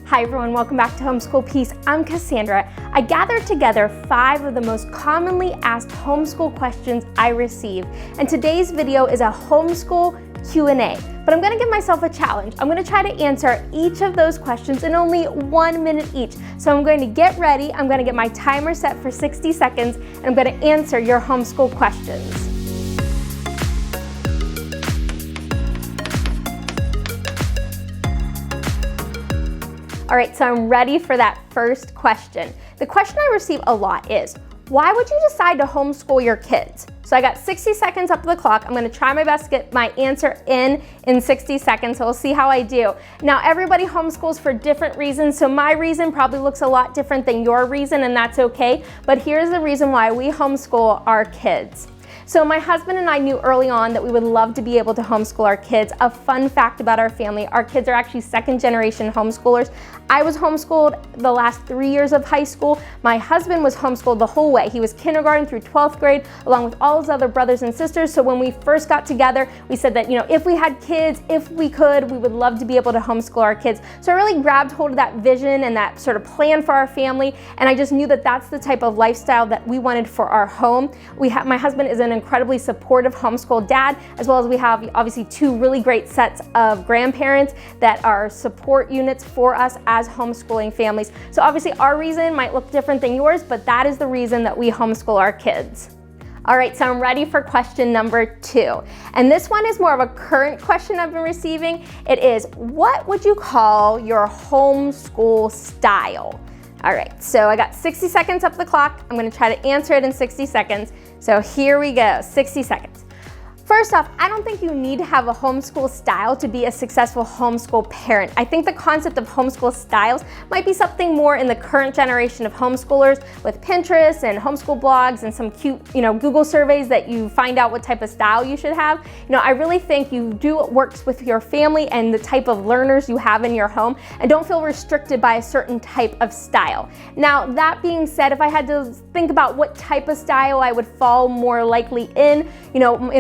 Hi everyone, welcome back to Homeschool Peace. I'm Cassandra. I gathered together 5 of the most commonly asked homeschool questions I receive, and today's video is a homeschool Q&A. But I'm gonna give myself a challenge. I'm gonna try to answer each of those questions in only 1 minute each. So I'm going to get ready, I'm gonna get my timer set for 60 seconds, and I'm gonna answer your homeschool questions. All right, so I'm ready for that first question. The question I receive a lot is, why would you decide to homeschool your kids? So I got 60 seconds up the clock. I'm gonna try my best to get my answer in 60 seconds, so we'll see how I do. Now, everybody homeschools for different reasons, so my reason probably looks a lot different than your reason, and that's okay, but here's the reason why we homeschool our kids. So my husband and I knew early on that we would love to be able to homeschool our kids. A fun fact about our family, our kids are actually second generation homeschoolers. I was homeschooled the last 3 years of high school. My husband was homeschooled the whole way. He was kindergarten through 12th grade, along with all his other brothers and sisters. So when we first got together, we said that, if we had kids, if we could, we would love to be able to homeschool our kids. So I really grabbed hold of that vision and that sort of plan for our family. And I just knew that that's the type of lifestyle that we wanted for our home. My husband is an incredibly supportive homeschool dad, as well as we have obviously 2 really great sets of grandparents that are support units for us as homeschooling families. So obviously our reason might look different than yours, but that is the reason that we homeschool our kids. All right, so I'm ready for question number 2. And this one is more of a current question I've been receiving. It is, what would you call your homeschool style? All right, so I got 60 seconds up the clock. I'm gonna try to answer it in 60 seconds. So here we go, 60 seconds. First off, I don't think you need to have a homeschool style to be a successful homeschool parent. I think the concept of homeschool styles might be something more in the current generation of homeschoolers with Pinterest and homeschool blogs and some cute, Google surveys that you find out what type of style you should have. I really think you do what works with your family and the type of learners you have in your home, and don't feel restricted by a certain type of style. Now, that being said, if I had to think about what type of style I would fall more likely in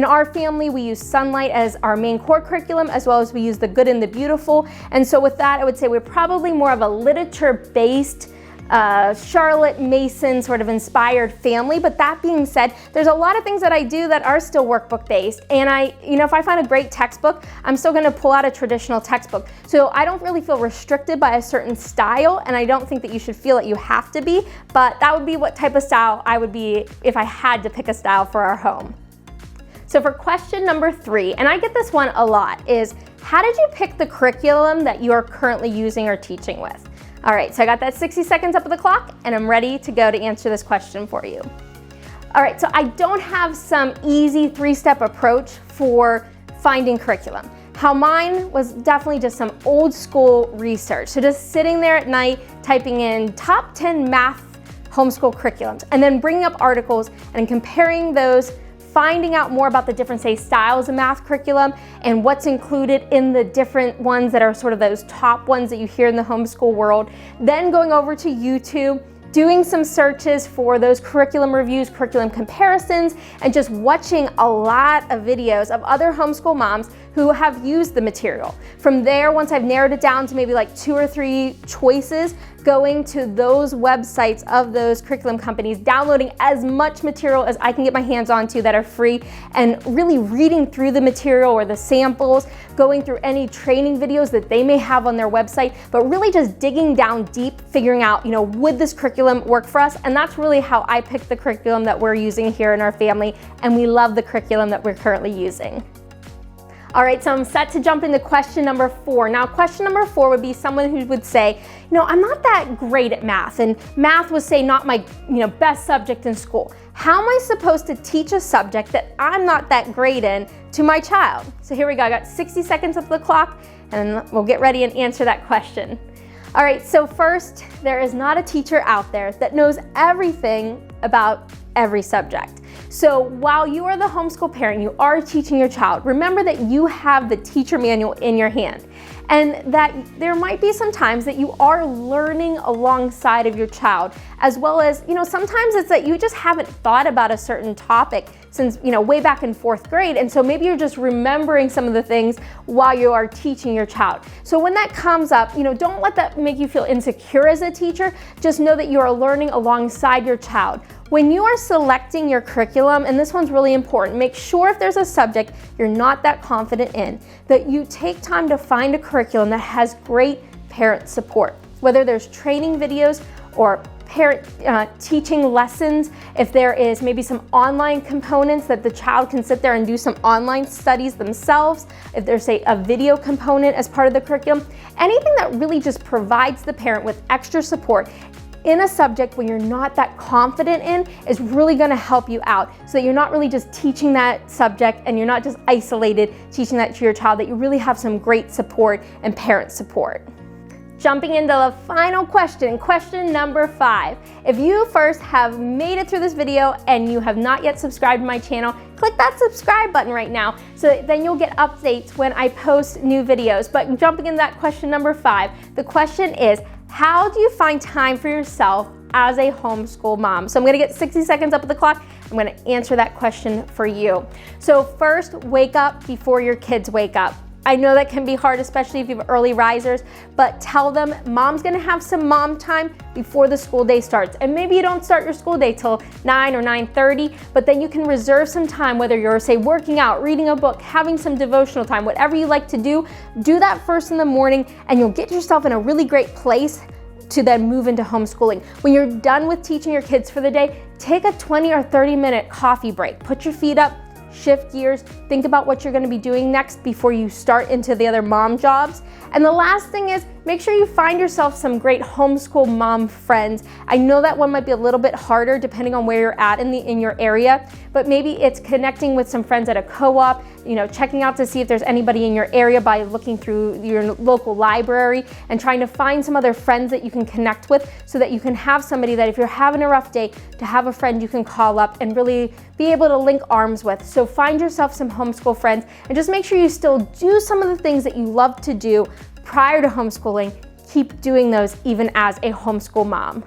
our family, we use Sunlight as our main core curriculum, as well as we use The Good and the Beautiful. And so with that, I would say we're probably more of a literature-based, Charlotte Mason sort of inspired family. But that being said, there's a lot of things that I do that are still workbook based. And if I find a great textbook, I'm still gonna pull out a traditional textbook. So I don't really feel restricted by a certain style, and I don't think that you should feel that you have to be, but that would be what type of style I would be if I had to pick a style for our home. So for question number 3, and I get this one a lot, is how did you pick the curriculum that you are currently using or teaching with? All right, so I got that 60 seconds up of the clock, and I'm ready to go to answer this question for you. All right, so I don't have some easy 3-step approach for finding curriculum. How mine was definitely just some old school research. So just sitting there at night, typing in top 10 math homeschool curriculums, and then bringing up articles and comparing those, finding out more about the different, styles of math curriculum and what's included in the different ones that are sort of those top ones that you hear in the homeschool world. Then going over to YouTube, doing some searches for those curriculum reviews, curriculum comparisons, and just watching a lot of videos of other homeschool moms who have used the material. From there, once I've narrowed it down to maybe like 2 or 3 choices, going to those websites of those curriculum companies, downloading as much material as I can get my hands onto that are free, and really reading through the material or the samples, going through any training videos that they may have on their website, but really just digging down deep, figuring out, would this curriculum work for us? And that's really how I picked the curriculum that we're using here in our family, and we love the curriculum that we're currently using. All right, so I'm set to jump into question number 4. Now, question number 4 would be someone who would say, I'm not that great at math, and math was, not my, best subject in school. How am I supposed to teach a subject that I'm not that great in to my child? So here we go, I got 60 seconds up the clock, and we'll get ready and answer that question. All right, so first, there is not a teacher out there that knows everything about every subject. So while you are the homeschool parent, you are teaching your child, remember that you have the teacher manual in your hand, and that there might be some times that you are learning alongside of your child, as well as, sometimes it's that you just haven't thought about a certain topic since, way back in 4th grade, and so maybe you're just remembering some of the things while you are teaching your child. So when that comes up, don't let that make you feel insecure as a teacher. Just know that you are learning alongside your child. When you are selecting your curriculum, and this one's really important, make sure if there's a subject you're not that confident in, that you take time to find a curriculum that has great parent support. Whether there's training videos or parent teaching lessons, if there is maybe some online components that the child can sit there and do some online studies themselves, if there's a video component as part of the curriculum, anything that really just provides the parent with extra support in a subject when you're not that confident in is really going to help you out, so that you're not really just teaching that subject and you're not just isolated teaching that to your child, that you really have some great support and parent support. Jumping into the final question, question number 5. If you first have made it through this video and you have not yet subscribed to my channel, click that subscribe button right now, so that then you'll get updates when I post new videos. But jumping into that question number 5, the question is, how do you find time for yourself as a homeschool mom? So I'm gonna get 60 seconds up at the clock. I'm gonna answer that question for you. So first, wake up before your kids wake up. I know that can be hard, especially if you have early risers, but tell them mom's gonna have some mom time before the school day starts. And maybe you don't start your school day till 9 or 9:30, but then you can reserve some time, whether you're, say, working out, reading a book, having some devotional time, whatever you like to do that first in the morning, and you'll get yourself in a really great place to then move into homeschooling. When you're done with teaching your kids for the day, take a 20 or 30-minute coffee break. Put your feet up, shift gears, think about what you're gonna be doing next before you start into the other mom jobs. And the last thing is, make sure you find yourself some great homeschool mom friends. I know that one might be a little bit harder depending on where you're at in your area, but maybe it's connecting with some friends at a co-op, checking out to see if there's anybody in your area by looking through your local library and trying to find some other friends that you can connect with, so that you can have somebody that if you're having a rough day, to have a friend you can call up and really be able to link arms with. So find yourself some homeschool friends, and just make sure you still do some of the things that you love to do prior to homeschooling. Keep doing those even as a homeschool mom.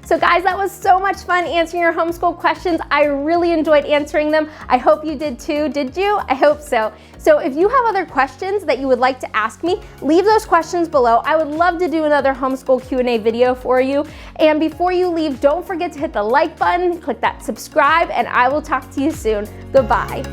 So guys, that was so much fun answering your homeschool questions. I really enjoyed answering them. I hope you did too. Did you? I hope so. So if you have other questions that you would like to ask me, leave those questions below. I would love to do another homeschool Q&A video for you. And before you leave, don't forget to hit the like button, click that subscribe, and I will talk to you soon. Goodbye.